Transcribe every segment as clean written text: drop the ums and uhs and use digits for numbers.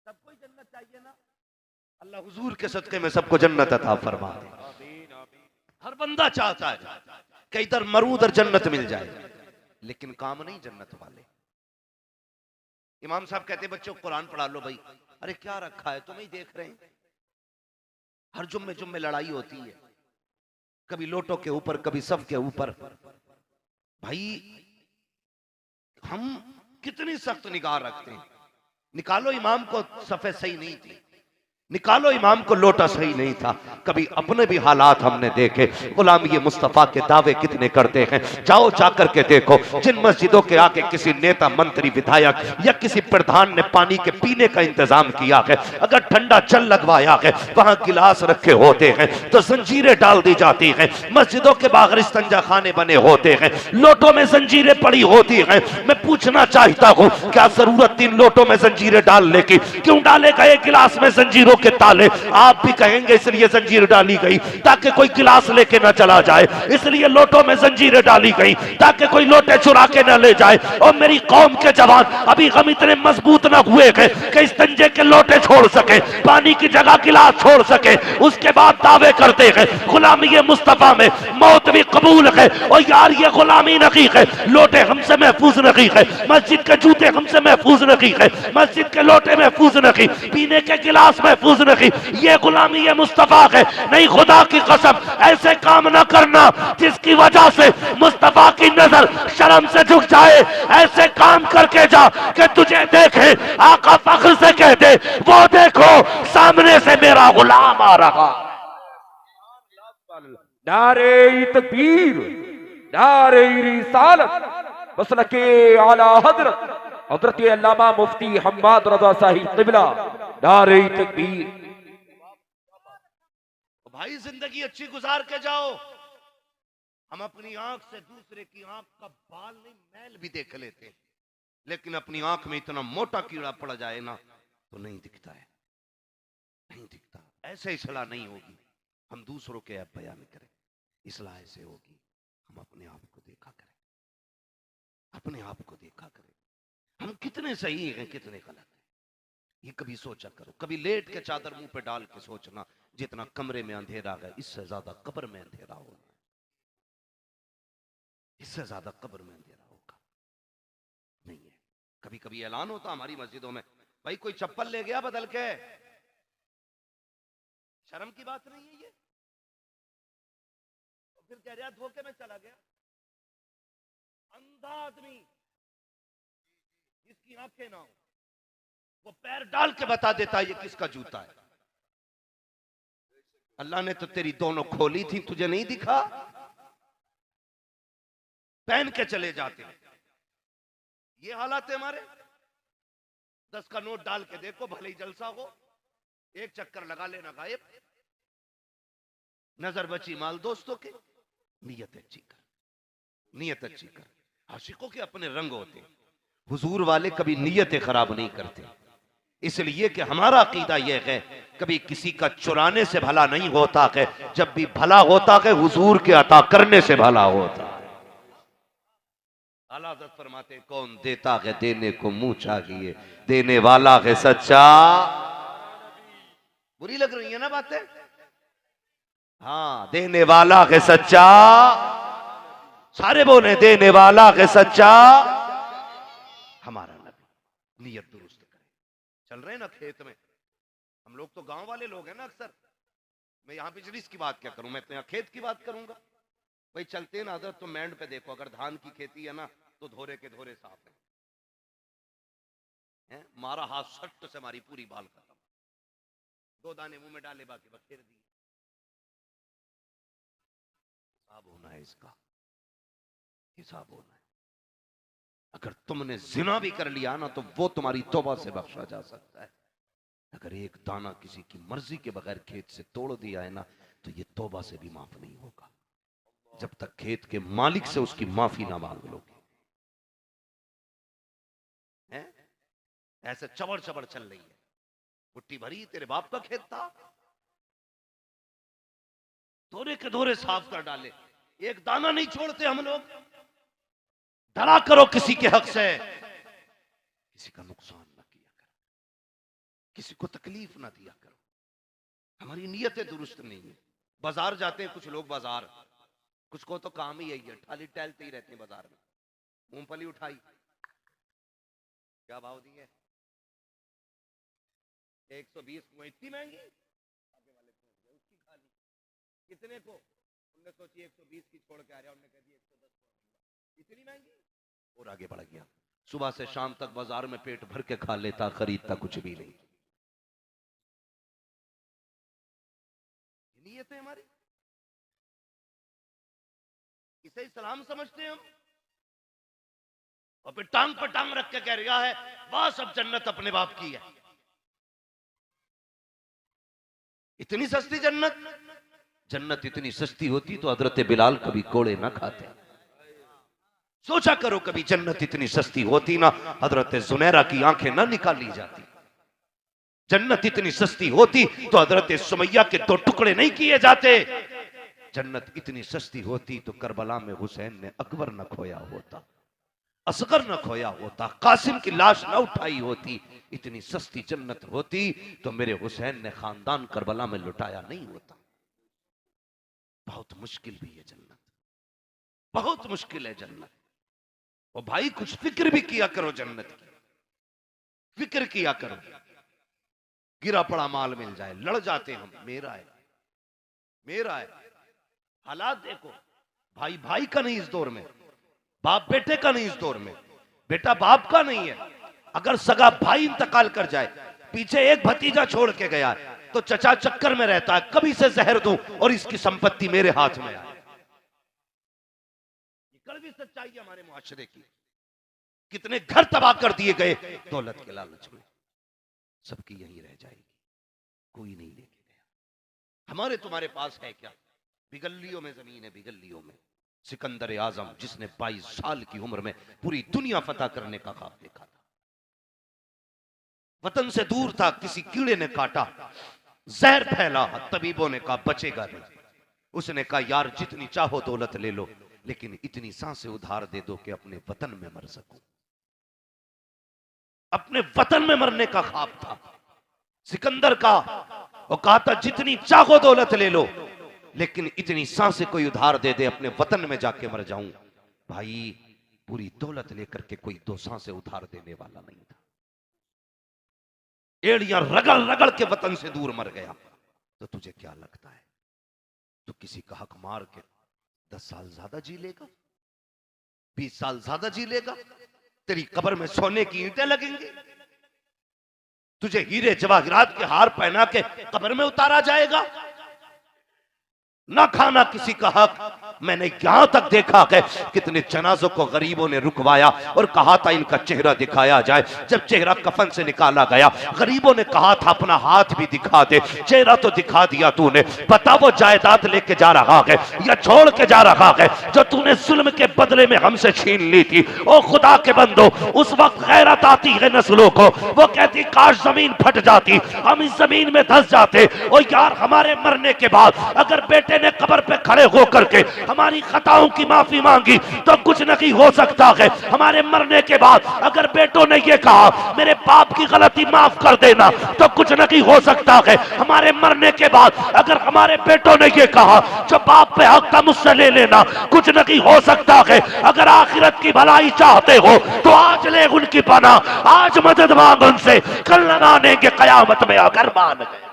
सबको जन्नत चाहिए ना, अल्लाह हुजूर के सदके में सबको जन्नत अता फरमा दे। हर बंदा चाहता है कि इधर मरूं उधर जन्नत मिल जाए, लेकिन काम नहीं जन्नत वाले। इमाम साहब कहते बच्चों कुरान पढ़ा लो भाई, अरे क्या रखा है, तुम ही देख रहे हैं हर जुम्मे जुम्मे लड़ाई होती है, कभी लोटों के ऊपर कभी सब के ऊपर। भाई हम कितनी सख्त निगाह रखते हैं। निकालो इमाम को सफे सही नहीं थी, निकालो इमाम को लोटा सही नहीं था, कभी अपने भी हालात हमने देखे। गुलाम ये मुस्तफा के दावे कितने करते हैं, जाओ जाकर के देखो जिन मस्जिदों के आगे किसी नेता मंत्री विधायक या किसी प्रधान ने पानी के पीने का इंतजाम किया है, अगर ठंडा जल लगवाया है, वहां गिलास रखे होते हैं तो जंजीरें डाल दी जाती हैं। मस्जिदों के बाहर इस्तंजा खाने बने होते हैं, लोटों में जंजीरें पड़ी होती हैं। मैं पूछना चाहता हूं क्या जरूरत थी लोटों में जंजीरें डालने की? क्यों डाले गए गिलास में जंजीरों के ताले? आप भी कहेंगे इसलिए जंजीर डाली गई ताकि कोई गिलास लेके ना चला जाए, इसलिए लोटों में जंजीरें डाली गई ताकि कोई लोटे चुरा के ना ले जाए। और मेरी कौम के जवान अभी हम इतने मजबूत ना हुए हैं कि इस्तंजे के लोटे छोड़ सके, पानी की जगह गिलास छोड़ सके। उसके बाद दावे करते हैं गुलामी ये मुस्तफा में मौत भी कबूल है। और यार ये गुलामी नहीं है, लोटे हमसे महफूज नहीं है, मस्जिद के जूते हमसे महफूज नहीं है, मस्जिद के लोटे महफूज नहीं, पीने के गिलास महफूज नहीं, ये गुलामी ये मुस्तफा है। नहीं खुदा की कसम ऐसे काम ना करना जिसकी वजह से मुस्तफा की नजर शर्म से झुक जाए। ऐसे काम करके जा कि तुझे देखे आका फख्र से कह दे वो देखो सामने से मेरा गुलाम आ रहा। नारे तकबीर, नारे रिसालत, मसलके आला हजरत हजरत अल्लामा मुफ्ती हम्माद रज़ा साहिब क़िबला, नारे तकबीर। भाई जिंदगी अच्छी गुजार के जाओ। हम अपनी आंख से दूसरे की आंख का बाल नहीं मैल भी देख लेते हैं, लेकिन अपनी आंख में इतना मोटा कीड़ा पड़ जाए ना तो नहीं दिखता है, नहीं दिखता। ऐसे इसलाह नहीं होगी हम दूसरों के ऐप बयान करें, इसलाह ऐसे होगी हम अपने आप को देखा करें, अपने आप को देखा करें हम कितने सही हैं कितने गलत हैं। ये कभी सोचा करो, कभी लेट के चादर मुंह पे डाल के सोचना जितना कमरे में अंधेरा है इससे ज्यादा कब्र में अंधेरा होना है, इससे ज्यादा कब्र में अंधेरा होगा नहीं है। कभी कभी ऐलान होता हमारी मस्जिदों में, भाई कोई चप्पल ले गया बदल के, शर्म की बात नहीं है ये। तो फिर कह रहा धोखे में चला गया। अंधा आदमी जिसकी आंखें ना हो वो पैर डाल के बता देता ये किसका जूता है। अल्लाह ने तो तेरी दोनों खोली थी, तुझे नहीं दिखा, पहन के चले जाते हैं। ये हालात है हमारे। 10 का नोट डाल के देखो भले ही जलसा हो, एक चक्कर लगा लेना गायब, नजर बची माल दोस्तों के। नियत अच्छी कर, नियत अच्छी कर। आशिकों के अपने रंग होते, हुजूर वाले कभी नियतें खराब नहीं करते, इसलिए कि हमारा अकीदा यह है कभी किसी का चुराने से भला नहीं होता है, जब भी भला होता है हुजूर के अता करने से भला होता है। आला हज़रत फरमाते कौन देता है देने को मुंह चाहिए, देने वाला है सच्चा। बुरी लग रही है ना बातें? हाँ, देने वाला है सच्चा, सारे बोले देने वाला है सच्चा हमारा नबी। नियत दुरुस्त करे। चल रहे ना खेत में, हम लोग तो गांव वाले लोग हैं ना अक्सर, मैं यहां बिजनेस की बात क्या करूं, मैं अपने खेत की बात करूंगा। भाई चलते ना अदर तो मैंड पे देखो, अगर धान की खेती है ना तो धोरे के धोरे साफ है, मारा हाथ सट से हमारी पूरी बाल खत्म, 2 दाने मुंह में डाले बाकी बखेर दिए। हिसाब होना है इसका, हिसाब होना है। अगर तुमने जिना भी कर लिया ना तो वो तुम्हारी तौबा से बख्शा जा सकता है। अगर एक दाना किसी की मर्जी के बगैर खेत से तोड़ दिया है ना तो ये तौबा से भी माफ नहीं होगा, जब तक खेत के मालिक से उसकी माफी ना मांग लोगे। ऐसे चबड़ चबड़ चल रही है, मुट्ठी भरी तेरे बाप का खेत था, धोरे के धोरे साफ कर डाले, एक दाना नहीं छोड़ते हम लोग। डरा करो किसी के हक से, किसी का नुकसान न किया करो, किसी को तकलीफ ना दिया करो। हमारी नीयतें दुरुस्त नहीं है। बाजार जाते हैं कुछ लोग, बाजार कुछ को तो काम ही यही है, खाली टहलते ही रहते हैं बाजार में। मूंगफली उठाई, क्या भाव दिए? 120 को, इतनी महंगी? आगे वाले पहुंच गए, उसकी खा ली। कितने को? उनने सोची 120 की छोड़ के आ रहा, उन्होंने कह दी 110 को, इतनी महंगी, और आगे बढ़ गया। सुबह से शाम तक बाजार में पेट भर के खा लेता, खरीदता कुछ भी नहीं। नीयत है हमारी, इसे इस्लाम समझते हैं हम। और फिर टांग पर टांग रख के कह रहा है वाह सब जन्नत अपने बाप की है। इतनी सस्ती जन्नत, जन्नत इतनी सस्ती होती तो हजरत बिलाल कभी कोड़े ना खाते। सोचा करो कभी जन्नत इतनी सस्ती होती ना हजरत जुनैरा की आंखें ना निकाली जाती। जन्नत इतनी सस्ती होती तो हजरत सुमैया के 2 टुकड़े नहीं किए जाते। जन्नत इतनी सस्ती होती तो करबला में हुसैन ने अकबर न खोया होता, असगर न खोया होता, कासिम की लाश न उठाई होती। इतनी सस्ती जन्नत होती तो मेरे हुसैन ने खानदान करबला में लुटाया नहीं होता। बहुत मुश्किल भी है जन्नत, बहुत मुश्किल है जन्नत। और भाई कुछ फिक्र भी किया करो जन्नत की, फिक्र किया करो। गिरा पड़ा माल मिल जाए, लड़ जाते हम, मेरा है मेरा है। हालात देखो, भाई भाई का नहीं इस दौर में, बाप बेटे का नहीं इस दौर में, बेटा बाप का नहीं है। अगर सगा भाई इंतकाल कर जाए, पीछे एक भतीजा छोड़ के गया है, तो चचा चक्कर में रहता है कभी से जहर दूं और इसकी संपत्ति मेरे हाथ में आए। ये कड़वी सच्चाई है हमारे मुआशरे की। कितने घर तबाह कर दिए गए दौलत के लालच में। सबकी यही रह जाएगी, कोई नहीं लेके गया। हमारे तुम्हारे पास है क्या? बिगल्लियों में जमीन है, बिगल्लियों में। सिकंदर आजम जिसने 22 साल की उम्र में पूरी दुनिया फतह करने का ख्वाब देखा था, वतन से दूर था, किसी कीड़े ने काटा, जहर फैला, तबीबों ने कहा बचेगा नहीं। उसने कहा यार जितनी चाहो दौलत ले लो, लेकिन इतनी सांसें उधार दे दो कि अपने वतन में मर सकूं। अपने वतन में मरने का ख्वाब था सिकंदर का। वो कहा था जितनी चाहो दौलत ले लो, लेकिन इतनी सांसें कोई उधार दे दे, अपने वतन में जाके मर जाऊं। भाई पूरी दौलत लेकर के कोई 2 सांसें उधार देने वाला नहीं था। एड़ियां रगड़ रगड़ के वतन से दूर मर गया। तो तुझे क्या लगता है तू किसी का हक मार के 10 साल ज्यादा जी लेगा, 20 साल ज्यादा जी लेगा? तेरी कब्र में सोने की ईंटें लगेंगी, तुझे हीरे जवाहरात के हार पहना के कब्र में उतारा जाएगा। ना खाना किसी का हक। मैंने यहां तक देखा कि कितने जनाजों को गरीबों ने रुकवाया और कहा था इनका चेहरा दिखाया जाए। जब चेहरा कफन से निकाला गया, गरीबों ने कहा था अपना हाथ भी दिखा दे, चेहरा तो दिखा दिया तूने, बता वो जायदाद लेके जा रहा है या छोड़ के जा रहा है जो तूने जुल्म के बदले में हमसे छीन ली थी। ओ खुदा के बंदो, उस वक्त गैरत आती है नस्लों को, वो कहती काश जमीन फट जाती, हम इस जमीन में धंस जाते। ओ यार हमारे मरने के बाद अगर बेटे ने कब्र पे खड़े होकर के हमारी खताओं की माफी मांगी तो कुछ नहीं हो सकता है। हमारे मरने के बाद अगर बेटों ने ये कहा मेरे बाप की गलती माफ कर देना तो कुछ नहीं हो सकता है। हमारे मरने के बाद अगर हमारे बेटों ने ये कहा जो बाप पे हक था मुझसे ले लेना, कुछ नहीं हो सकता है। अगर आखिरत की भलाई चाहते हो तो आज ले उनकी पना, आज मदद मांग उनसे, कल लगा देंगे कयामत में अगर मान गए।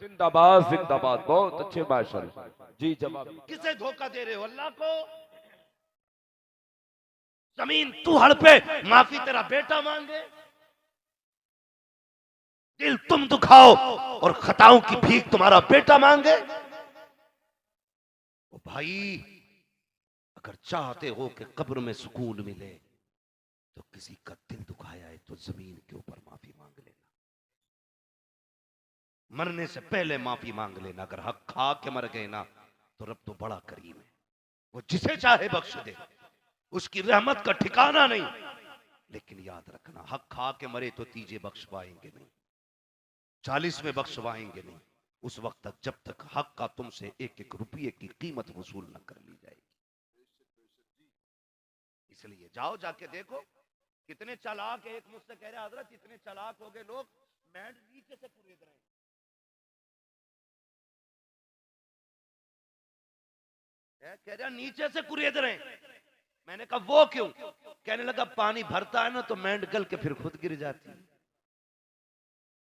जिंदाबाद जिंदाबाद, बहुत अच्छे माशाल्लाह जी। जवाब किसे धोखा दे रहे हो? अल्लाह को। जमीन तू हड़पे, माफी तेरा बेटा मांगे। दिल तुम दुखाओ और खताओं की भीख तुम्हारा बेटा मांगे। ओ भाई अगर चाहते हो कि कब्र में सुकून मिले तो किसी का दिल दुखाया है तो जमीन के ऊपर माफी मांग लेना, मरने से पहले माफी मांग लेना। अगर हक खा के मर गए ना तो रब तो बड़ा करीम है, वो जिसे चाहे बख्श दे, उसकी रहमत का ठिकाना नहीं। लेकिन याद रखना हक खा के मरे तो तीजे बख्शवाएंगे नहीं, 40 में बख्शवाएंगे नहीं, उस वक्त तक जब तक हक का तुमसे 1-1 रुपये की कीमत वसूल न कर ली जाएगी। इसलिए जाओ जाके देखो कितने चालाक है। एक मुझसे कह रहे हजरत इतने चालाक हो गए लोग, मेंढ नीचे से कुरेद रहे हैं। कह रहा नीचे से कुरेद रहे हैं। मैंने कहा वो क्यों? कहने लगा पानी भरता है ना तो मेंढ गल के फिर खुद गिर जाती है,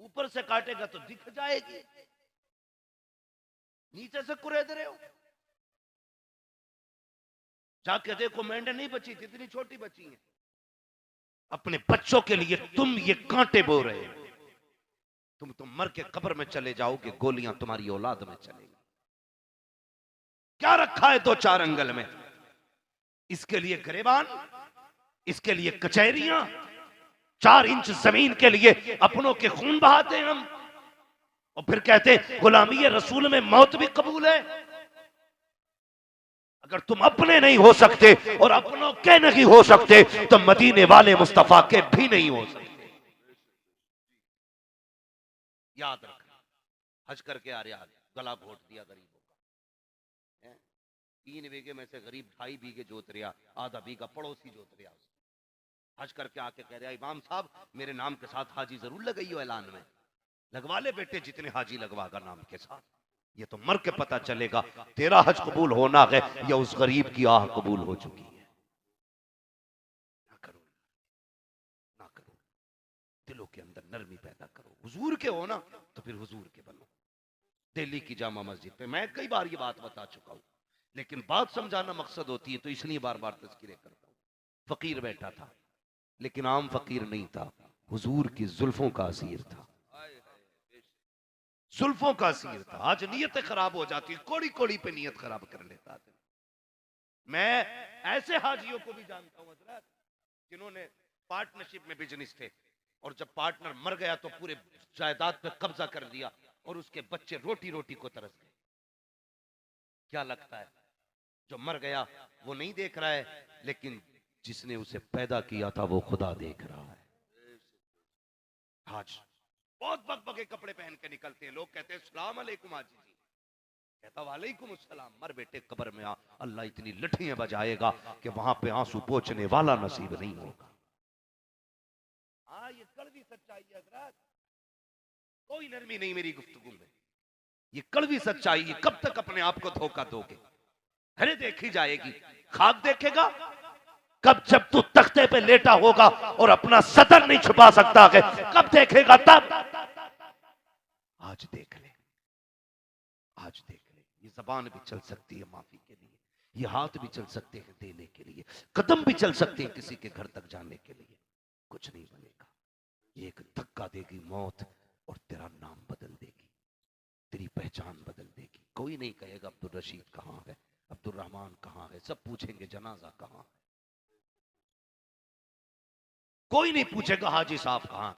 ऊपर से काटेगा तो दिख जाएगी, नीचे से कुरेद रहे हो। जाके देखो मेंढे नहीं बची थी, इतनी छोटी बची है। अपने बच्चों के लिए तुम ये कांटे बो रहे हो। तुम तो मर के कब्र में चले जाओगे, गोलियां तुम्हारी औलाद में चलेगी। क्या रखा है 2-4 अंगल में? इसके लिए गिरेबान, इसके लिए कचहरियां, 4 इंच जमीन के लिए अपनों के खून बहाते हैं हम, और फिर कहते हैं गुलामी रसूल में मौत भी कबूल है। अगर तुम अपने नहीं हो सकते और अपनों के नहीं हो सकते तो मदीने वाले मुस्तफा के भी नहीं हो सकते। याद रखना, हज करके आ रहा, गला घोट दिया गरीबों का। 3 बीघे में से गरीब 2.5 बीघे जोत रहा, आधा बीघा पड़ोसी जोत रहा। हज करके आके कह रहा इमाम साहब मेरे नाम के साथ हाजी जरूर लगाइयो ऐलान में। लगवा ले बेटे जितने हाजी लगवागा नाम के साथ, ये तो मर के पता चलेगा तेरा हज कबूल होना है या उस गरीब की आह कबूल हो चुकी है। ना करो, ना करो, दिलों के अंदर नरमी पैदा करो। हुजूर के हो ना तो फिर हुजूर के बनो। दिल्ली की जामा मस्जिद पे मैं कई बार ये बात बता चुका हूं, लेकिन बात समझाना मकसद होती है तो इसलिए बार बार तज़किरे करता हूं। फकीर बैठा था, लेकिन आम फकीर नहीं था, हुजूर की जुल्फों का असीर था, जुल्फों का असीर था। आज नीयत खराब हो जाती है, कोड़ी कोड़ी पे नीयत खराब कर लेता है। मैं ऐसे हाजियों को भी जानता हूं हजरत, जिन्होंने पार्टनरशिप में बिजनेस थे और जब पार्टनर मर गया तो पूरे जायदाद पे कब्जा कर दिया और उसके बच्चे रोटी रोटी को तरस गए। क्या लगता है जो मर गया वो नहीं देख रहा है, लेकिन जिसने उसे पैदा किया था वो खुदा देख रहा है। आज बहुत बकबके कपड़े पहन के निकलते हैं, लोग कहते हैं सलाम अलैकुम हाजी जी, कहता वालेकुम अस्सलाम। मर बेटे कब्र में आ, अल्लाह इतनी लठियां बजाएगा कि वहां पे आंसू पोंछने वाला नसीब नहीं होगा। हाँ ये कड़वी सच्चाई है हजरत, कोई नरमी नहीं मेरी गुफ्तगू में, ये कड़वी सच्चाई है। कब तक अपने आप को धोखा दोगे? अरे देखी जाएगी, खाक देखेगा कब? जब तू तख्ते पे लेटा होगा और अपना सतर नहीं छुपा सकता है, कब देखेगा? तब। आज देख ले, आज देख ले। ये जबान भी चल सकती है माफी के लिए, ये हाथ भी चल सकते हैं देने के लिए, कदम भी चल सकते हैं किसी के घर तक जाने के लिए। कुछ नहीं बनेगा, ये एक धक्का देगी मौत और तेरा नाम बदल देगी, तेरी पहचान बदल देगी। कोई नहीं कहेगा अब्दुल रशीद कहाँ है, अब्दुल रहमान कहाँ है, सब पूछेंगे जनाजा कहाँ है। कोई नहीं पूछेगा हाजी साहब कहाँ।